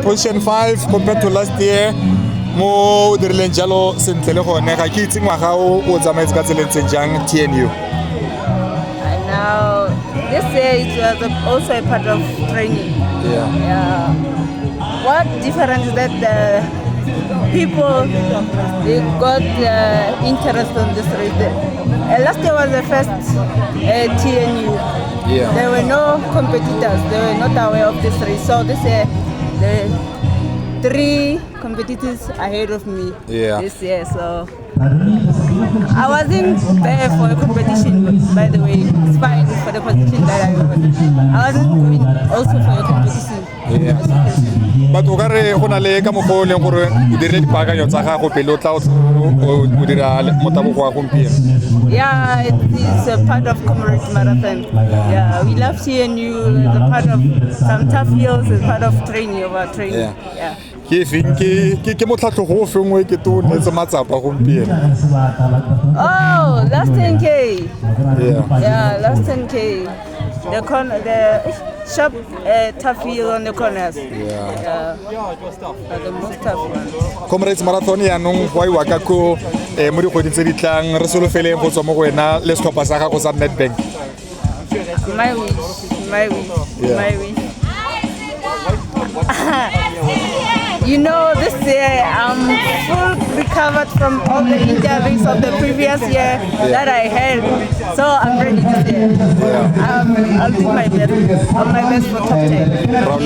position 5 compared to last year. Mo dirileng jalo sentle le gone ga ke itse ngwaga o tsamaetse ka tseleng jang TNU. Now this year it was also a part of training. Yeah. What difference that the people they got interest on this race. Last year was the first TNU. Yeah. There were no competitors. They were not aware of this race. So this year the 3 competitors ahead of me this year. So I wasn't there for a competition, by the way. It's fine for the position that I was. I wasn't going also for a competition. But o kare go na le ka mogolo leng gore o dirile dipaakanyo tsa gago pele o tla o dira motabogo wa gompieno. Yeah, it's a part of Comrades marathon. Yeah, we love TNU. It's a part of some tough years. It's part of training of our training. Yeah. Ke motlhatlho go fengwe ke to netse matsapa gompieno. Oh, last 10K. Yeah, last 10K. The sharp tough hill on the corners. Yeah. The most tough ones. Comrades marathon ya nong wa iwa ka ko mo di kgwedi tse di tlang re solofeleng go tswa mo go wena le setlhopha sa gago sa Nedbank. My wish. You know, this year I'm full recovered from all the injuries of the previous year that I had. So I'm ready this year. I'll do my best. I'll my best for top 10. Raul,